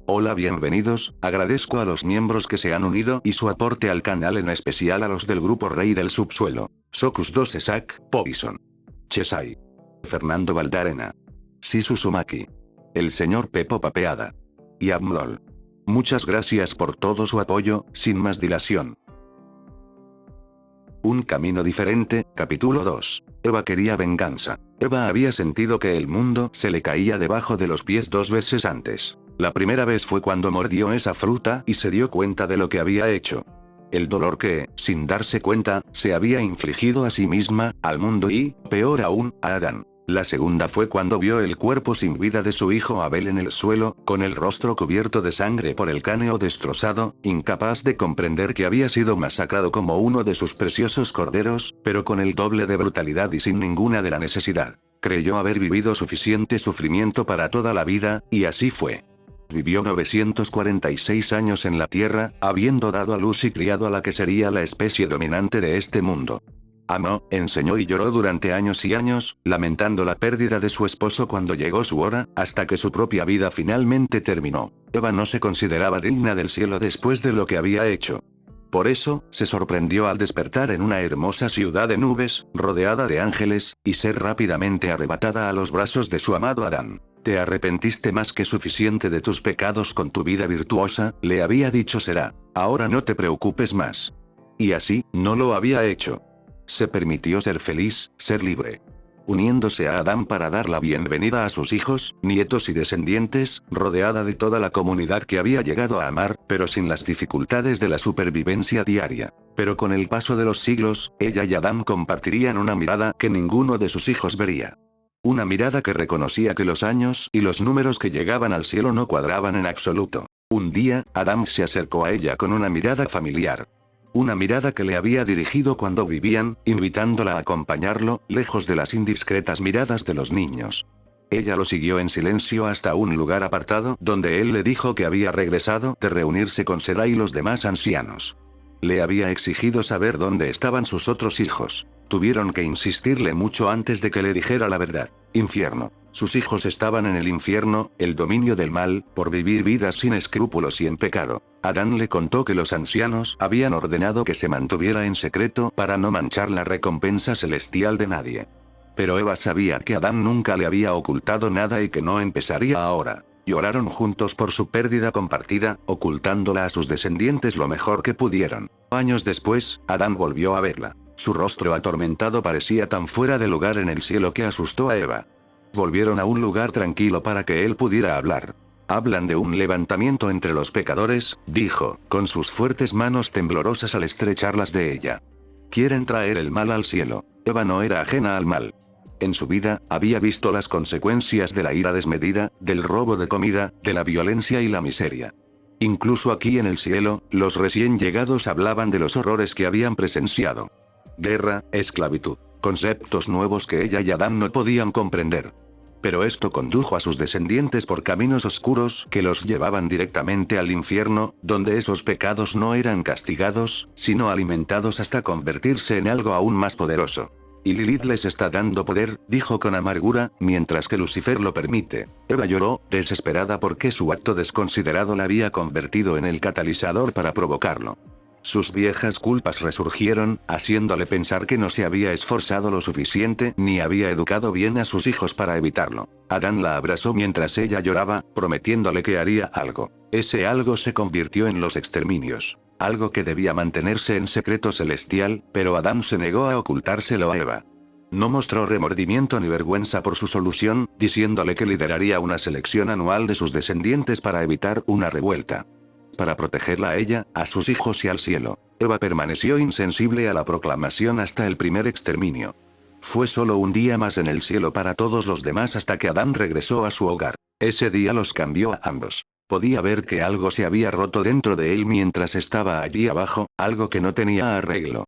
Hola, bienvenidos, agradezco a los miembros que se han unido y su aporte al canal, en especial a los del grupo Rey del Subsuelo, Socus 2 Esak, Poison, Chesai, Fernando Valdarena, Sisu Sumaki, el señor Pepo Papeada y Abmlol. Muchas gracias por todo su apoyo. Sin más dilación. Un camino diferente, capítulo 2. Eva quería venganza. Eva había sentido que el mundo se le caía debajo de los pies 2 veces antes. La primera vez fue cuando mordió esa fruta y se dio cuenta de lo que había hecho. El dolor que, sin darse cuenta, se había infligido a sí misma, al mundo y, peor aún, a Adán. La segunda fue cuando vio el cuerpo sin vida de su hijo Abel en el suelo, con el rostro cubierto de sangre por el cráneo destrozado, incapaz de comprender que había sido masacrado como uno de sus preciosos corderos, pero con el doble de brutalidad y sin ninguna de la necesidad. Creyó haber vivido suficiente sufrimiento para toda la vida, y así fue. Vivió 946 años en la Tierra, habiendo dado a luz y criado a la que sería la especie dominante de este mundo. Amó, enseñó y lloró durante años y años, lamentando la pérdida de su esposo cuando llegó su hora, hasta que su propia vida finalmente terminó. Eva no se consideraba digna del cielo después de lo que había hecho. Por eso, se sorprendió al despertar en una hermosa ciudad de nubes, rodeada de ángeles, y ser rápidamente arrebatada a los brazos de su amado Adán. Te arrepentiste más que suficiente de tus pecados con tu vida virtuosa, le había dicho Será. Ahora no te preocupes más. Y así, no lo había hecho. Se permitió ser feliz, ser libre. Uniéndose a Adán para dar la bienvenida a sus hijos, nietos y descendientes, rodeada de toda la comunidad que había llegado a amar, pero sin las dificultades de la supervivencia diaria. Pero con el paso de los siglos, ella y Adán compartirían una mirada que ninguno de sus hijos vería. Una mirada que reconocía que los años y los números que llegaban al cielo no cuadraban en absoluto. Un día, Adán se acercó a ella con una mirada familiar. Una mirada que le había dirigido cuando vivían, invitándola a acompañarlo, lejos de las indiscretas miradas de los niños. Ella lo siguió en silencio hasta un lugar apartado donde él le dijo que había regresado de reunirse con Será y los demás ancianos. Le había exigido saber dónde estaban sus otros hijos. Tuvieron que insistirle mucho antes de que le dijera la verdad. Infierno. Sus hijos estaban en el infierno, el dominio del mal, por vivir vidas sin escrúpulos y en pecado. Adán le contó que los ancianos habían ordenado que se mantuviera en secreto para no manchar la recompensa celestial de nadie. Pero Eva sabía que Adán nunca le había ocultado nada y que no empezaría ahora. Lloraron juntos por su pérdida compartida, ocultándola a sus descendientes lo mejor que pudieron. Años después, Adán volvió a verla. Su rostro atormentado parecía tan fuera de lugar en el cielo que asustó a Eva. Volvieron a un lugar tranquilo para que él pudiera hablar. Hablan de un levantamiento entre los pecadores, dijo, con sus fuertes manos temblorosas al estrecharlas de ella. Quieren traer el mal al cielo. Eva no era ajena al mal. En su vida, había visto las consecuencias de la ira desmedida, del robo de comida, de la violencia y la miseria. Incluso aquí en el cielo, los recién llegados hablaban de los horrores que habían presenciado. Guerra, esclavitud. Conceptos nuevos que ella y Adán no podían comprender. Pero esto condujo a sus descendientes por caminos oscuros que los llevaban directamente al infierno, donde esos pecados no eran castigados, sino alimentados hasta convertirse en algo aún más poderoso. Y Lilith les está dando poder, dijo con amargura, mientras que Lucifer lo permite. Eva lloró, desesperada porque su acto desconsiderado la había convertido en el catalizador para provocarlo. Sus viejas culpas resurgieron, haciéndole pensar que no se había esforzado lo suficiente ni había educado bien a sus hijos para evitarlo. Adán la abrazó mientras ella lloraba, prometiéndole que haría algo. Ese algo se convirtió en los exterminios. Algo que debía mantenerse en secreto celestial, pero Adán se negó a ocultárselo a Eva. No mostró remordimiento ni vergüenza por su solución, diciéndole que lideraría una selección anual de sus descendientes para evitar una revuelta. Para protegerla a ella, a sus hijos y al cielo. Eva permaneció insensible a la proclamación hasta el primer exterminio. Fue solo un día más en el cielo para todos los demás hasta que Adán regresó a su hogar. Ese día los cambió a ambos. Podía ver que algo se había roto dentro de él mientras estaba allí abajo, algo que no tenía arreglo.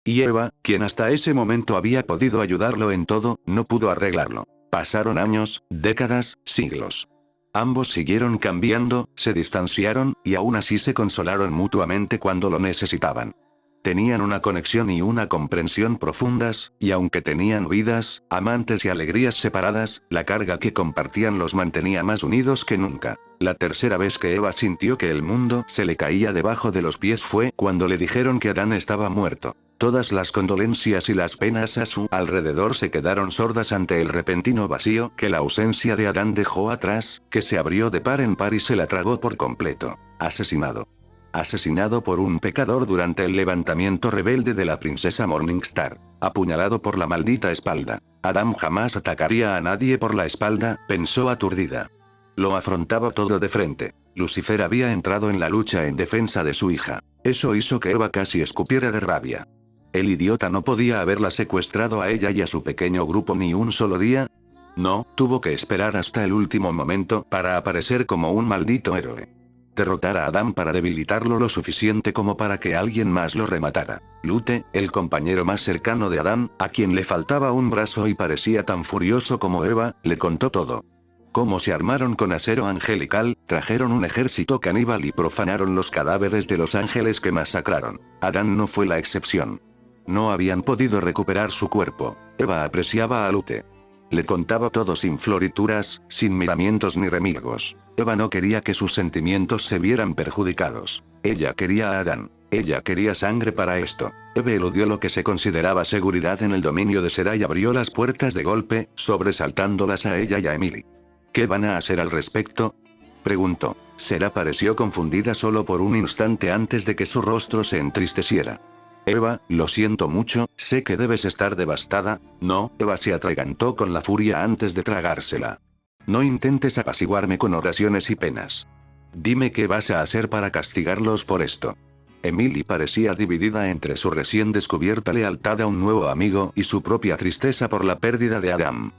Y Eva, quien hasta ese momento había podido ayudarlo en todo, no pudo arreglarlo. Pasaron años, décadas, siglos. Ambos siguieron cambiando, se distanciaron, y aún así se consolaron mutuamente cuando lo necesitaban. Tenían una conexión y una comprensión profundas, y aunque tenían vidas, amantes y alegrías separadas, la carga que compartían los mantenía más unidos que nunca. La tercera vez que Eva sintió que el mundo se le caía debajo de los pies fue cuando le dijeron que Adán estaba muerto. Todas las condolencias y las penas a su alrededor se quedaron sordas ante el repentino vacío que la ausencia de Adán dejó atrás, que se abrió de par en par y se la tragó por completo. Asesinado. Asesinado por un pecador durante el levantamiento rebelde de la princesa Morningstar. Apuñalado por la maldita espalda. Adán jamás atacaría a nadie por la espalda, pensó aturdida. Lo afrontaba todo de frente. Lucifer había entrado en la lucha en defensa de su hija. Eso hizo que Eva casi escupiera de rabia. ¿El idiota no podía haberla secuestrado a ella y a su pequeño grupo ni un solo día? No, tuvo que esperar hasta el último momento para aparecer como un maldito héroe. Derrotar a Adán para debilitarlo lo suficiente como para que alguien más lo rematara. Lute, el compañero más cercano de Adán, a quien le faltaba un brazo y parecía tan furioso como Eva, le contó todo. Cómo se armaron con acero angelical, trajeron un ejército caníbal y profanaron los cadáveres de los ángeles que masacraron. Adán no fue la excepción. No habían podido recuperar su cuerpo. Eva apreciaba a Lute. Le contaba todo sin florituras, sin miramientos ni remilgos. Eva no quería que sus sentimientos se vieran perjudicados. Ella quería a Adán. Ella quería sangre para esto. Eva eludió lo que se consideraba seguridad en el dominio de Sera y abrió las puertas de golpe, sobresaltándolas a ella y a Emily. ¿Qué van a hacer al respecto?, preguntó. Sera pareció confundida solo por un instante antes de que su rostro se entristeciera. Eva, lo siento mucho, sé que debes estar devastada. No, Eva se atragantó con la furia antes de tragársela. No intentes apaciguarme con oraciones y penas. Dime qué vas a hacer para castigarlos por esto. Emily parecía dividida entre su recién descubierta lealtad a un nuevo amigo y su propia tristeza por la pérdida de Adán.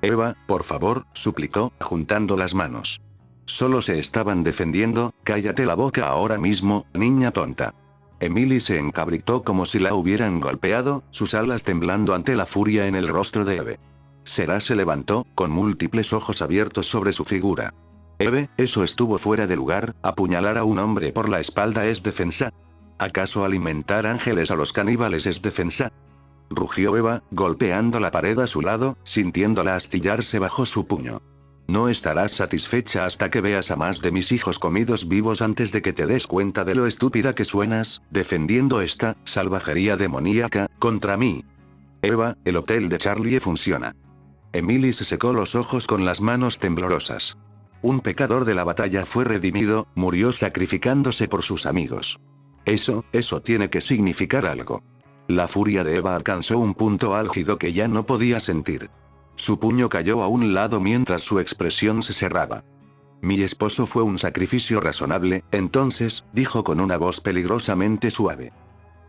Eva, por favor, suplicó, juntando las manos. Solo se estaban defendiendo, cállate la boca ahora mismo, niña tonta. Emily se encabritó como si la hubieran golpeado, sus alas temblando ante la furia en el rostro de Eve. Sera se levantó, con múltiples ojos abiertos sobre su figura. Eve, eso estuvo fuera de lugar, apuñalar a un hombre por la espalda es defensa. ¿Acaso alimentar ángeles a los caníbales es defensa? Rugió Eva, golpeando la pared a su lado, sintiéndola astillarse bajo su puño. No estarás satisfecha hasta que veas a más de mis hijos comidos vivos antes de que te des cuenta de lo estúpida que suenas, defendiendo esta salvajería demoníaca contra mí. Eva, el hotel de Charlie funciona. Emily se secó los ojos con las manos temblorosas. Un pecador de la batalla fue redimido, murió sacrificándose por sus amigos. Eso tiene que significar algo. La furia de Eva alcanzó un punto álgido que ya no podía sentir. Su puño cayó a un lado mientras su expresión se cerraba. Mi esposo fue un sacrificio razonable, entonces, dijo con una voz peligrosamente suave.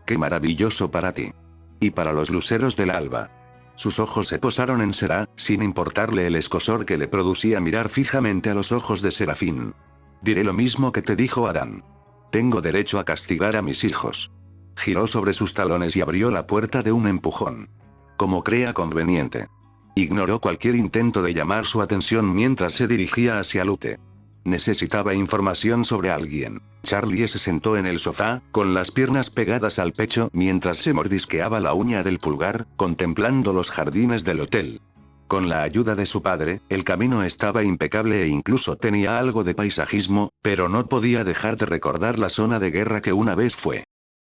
Qué maravilloso para ti. Y para los luceros del alba. Sus ojos se posaron en Sera, sin importarle el escozor que le producía mirar fijamente a los ojos de Serafín. Diré lo mismo que te dijo Adán. Tengo derecho a castigar a mis hijos. Giró sobre sus talones y abrió la puerta de un empujón. Como crea conveniente. Ignoró cualquier intento de llamar su atención mientras se dirigía hacia Lute. Necesitaba información sobre alguien. Charlie se sentó en el sofá, con las piernas pegadas al pecho mientras se mordisqueaba la uña del pulgar, contemplando los jardines del hotel. Con la ayuda de su padre, el camino estaba impecable e incluso tenía algo de paisajismo, pero no podía dejar de recordar la zona de guerra que una vez fue.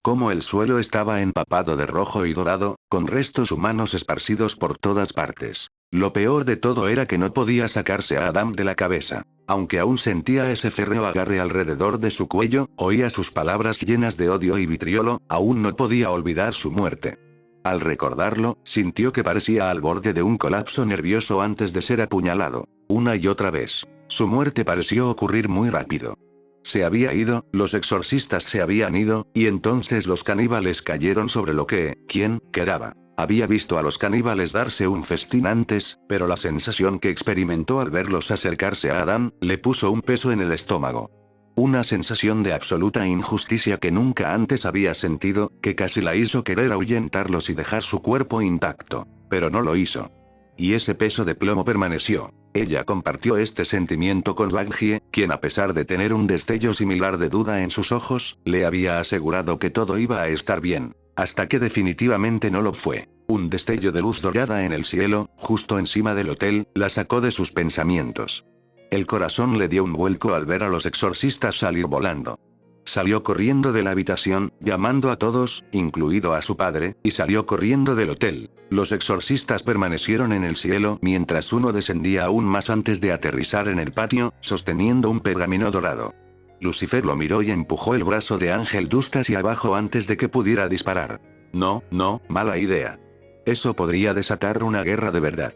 Como el suelo estaba empapado de rojo y dorado, con restos humanos esparcidos por todas partes. Lo peor de todo era que no podía sacarse a Adán de la cabeza. Aunque aún sentía ese férreo agarre alrededor de su cuello, oía sus palabras llenas de odio y vitriolo, aún no podía olvidar su muerte. Al recordarlo, sintió que parecía al borde de un colapso nervioso antes de ser apuñalado. Una y otra vez. Su muerte pareció ocurrir muy rápido. Se había ido, los exorcistas se habían ido, y entonces los caníbales cayeron sobre lo que, quien, quedaba. Había visto a los caníbales darse un festín antes, pero la sensación que experimentó al verlos acercarse a Adán, le puso un peso en el estómago. Una sensación de absoluta injusticia que nunca antes había sentido, que casi la hizo querer ahuyentarlos y dejar su cuerpo intacto. Pero no lo hizo. Y ese peso de plomo permaneció. Ella compartió este sentimiento con Baekje, quien a pesar de tener un destello similar de duda en sus ojos, le había asegurado que todo iba a estar bien. Hasta que definitivamente no lo fue. Un destello de luz dorada en el cielo, justo encima del hotel, la sacó de sus pensamientos. El corazón le dio un vuelco al ver a los exorcistas salir volando. Salió corriendo de la habitación, llamando a todos, incluido a su padre, y salió corriendo del hotel. Los exorcistas permanecieron en el cielo mientras uno descendía aún más antes de aterrizar en el patio, sosteniendo un pergamino dorado. Lucifer lo miró y empujó el brazo de Ángel Dust hacia abajo antes de que pudiera disparar. No, mala idea. Eso podría desatar una guerra de verdad.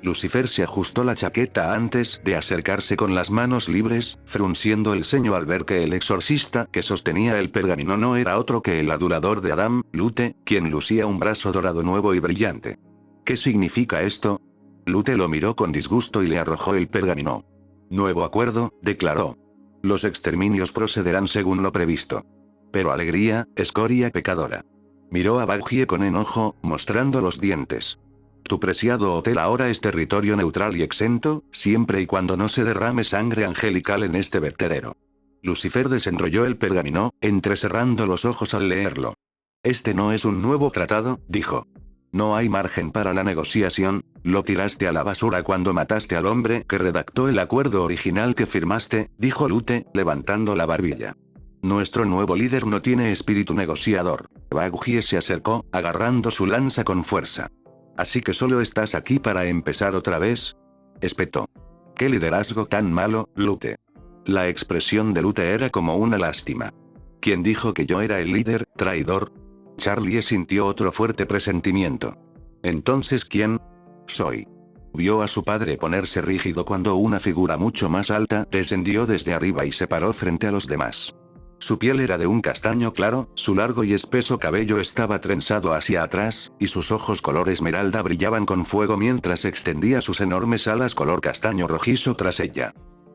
Lucifer se ajustó la chaqueta antes de acercarse con las manos libres, frunciendo el ceño al ver que el exorcista que sostenía el pergamino no era otro que el adulador de Adam, Lute, quien lucía un brazo dorado nuevo y brillante. ¿Qué significa esto? Lute lo miró con disgusto y le arrojó el pergamino. Nuevo acuerdo, declaró. Los exterminios procederán según lo previsto. Pero alegría, escoria pecadora. Miró a Baekje con enojo, mostrando los dientes. Tu preciado hotel ahora es territorio neutral y exento, siempre y cuando no se derrame sangre angelical en este vertedero. Lucifer desenrolló el pergamino, entrecerrando los ojos al leerlo. Este no es un nuevo tratado, dijo. No hay margen para la negociación, lo tiraste a la basura cuando mataste al hombre que redactó el acuerdo original que firmaste, dijo Lute, levantando la barbilla. Nuestro nuevo líder no tiene espíritu negociador. Baekje se acercó, agarrando su lanza con fuerza. ¿Así que solo estás aquí para empezar otra vez? Espetó. ¿Qué liderazgo tan malo, Lute? La expresión de Lute era como una lástima. ¿Quién dijo que yo era el líder, traidor? Charlie sintió otro fuerte presentimiento. ¿Entonces quién? Soy. Vio a su padre ponerse rígido cuando una figura mucho más alta descendió desde arriba y se paró frente a los demás. Su piel era de un castaño claro, su largo y espeso cabello estaba trenzado hacia atrás, y sus ojos color esmeralda brillaban con fuego mientras extendía sus enormes alas color castaño rojizo tras ella.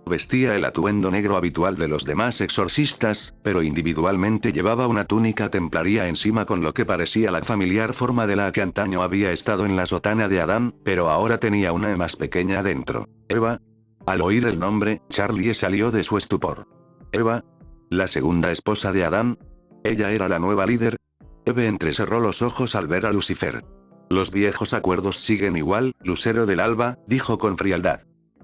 Vestía el atuendo negro habitual de los demás exorcistas, pero individualmente llevaba una túnica templaria encima con lo que parecía la familiar forma de la que antaño había estado en la sotana de Adán, pero ahora tenía una más pequeña adentro. Eva. Al oír el nombre, Charlie salió de su estupor. Eva. La segunda esposa de Adán. Ella era la nueva líder. Eve entrecerró los ojos al ver a Lucifer. Los viejos acuerdos siguen igual, lucero del alba, dijo con frialdad.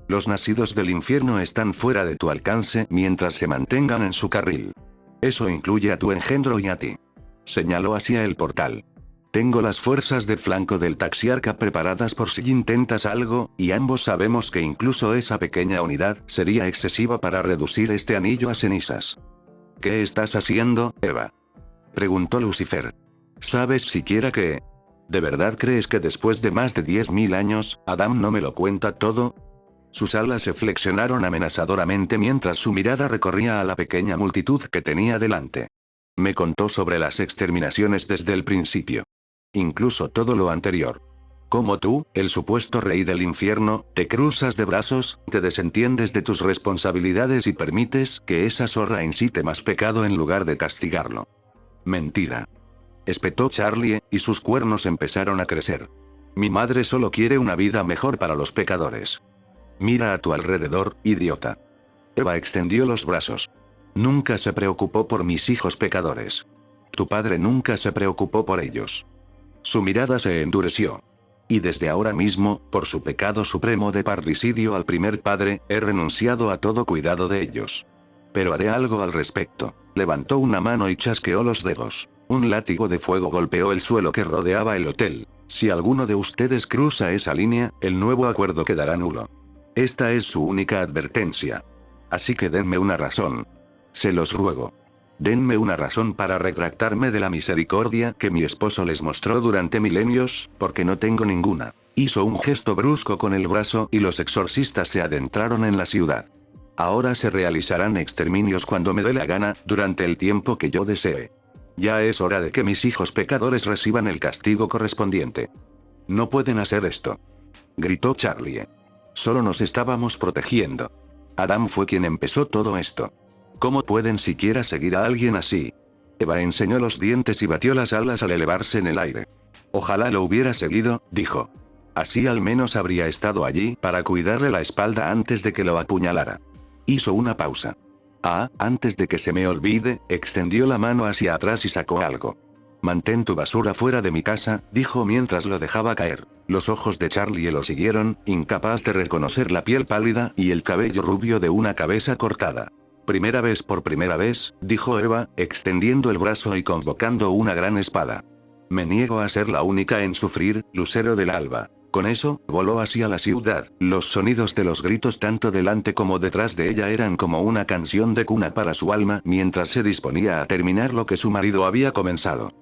Los nacidos del infierno están fuera de tu alcance mientras se mantengan en su carril. Eso incluye a tu engendro y a ti. Señaló hacia el portal. Tengo las fuerzas de flanco del Taxiarca preparadas por si intentas algo, y ambos sabemos que incluso esa pequeña unidad sería excesiva para reducir este anillo a cenizas. ¿Qué estás haciendo, Eva? Preguntó Lucifer. ¿Sabes siquiera que... ¿De verdad crees que después de más de 10.000 años, Adam no me lo cuenta todo? Sus alas se flexionaron amenazadoramente mientras su mirada recorría a la pequeña multitud que tenía delante. Me contó sobre las exterminaciones desde el principio. Incluso todo lo anterior. Como tú, el supuesto rey del infierno, te cruzas de brazos, te desentiendes de tus responsabilidades y permites que esa zorra incite más pecado en lugar de castigarlo. Mentira. Espetó Charlie, y sus cuernos empezaron a crecer. Mi madre solo quiere una vida mejor para los pecadores. Mira a tu alrededor, idiota. Eva extendió los brazos. Nunca se preocupó por mis hijos pecadores. Tu padre nunca se preocupó por ellos. Su mirada se endureció. Y desde ahora mismo, por su pecado supremo de parricidio al primer padre, he renunciado a todo cuidado de ellos. Pero haré algo al respecto. Levantó una mano y chasqueó los dedos. Un látigo de fuego golpeó el suelo que rodeaba el hotel. Si alguno de ustedes cruza esa línea, el nuevo acuerdo quedará nulo. Esta es su única advertencia. Así que denme una razón. Se los ruego. Denme una razón para retractarme de la misericordia que mi esposo les mostró durante milenios, porque no tengo ninguna. Hizo un gesto brusco con el brazo y los exorcistas se adentraron en la ciudad. Ahora se realizarán exterminios cuando me dé la gana, durante el tiempo que yo desee. Ya es hora de que mis hijos pecadores reciban el castigo correspondiente. No pueden hacer esto. Gritó Charlie. Solo nos estábamos protegiendo. Adam fue quien empezó todo esto. ¿Cómo pueden siquiera seguir a alguien así? Eva enseñó los dientes y batió las alas al elevarse en el aire. Ojalá lo hubiera seguido, dijo. Así al menos habría estado allí para cuidarle la espalda antes de que lo apuñalara. Hizo una pausa. Antes de que se me olvide, extendió la mano hacia atrás y sacó algo. Mantén tu basura fuera de mi casa, dijo mientras lo dejaba caer. Los ojos de Charlie lo siguieron, incapaz de reconocer la piel pálida y el cabello rubio de una cabeza cortada. Por primera vez, dijo Eva, extendiendo el brazo y convocando una gran espada. Me niego a ser la única en sufrir, lucero del alba. Con eso, voló hacia la ciudad. Los sonidos de los gritos tanto delante como detrás de ella eran como una canción de cuna para su alma mientras se disponía a terminar lo que su marido había comenzado.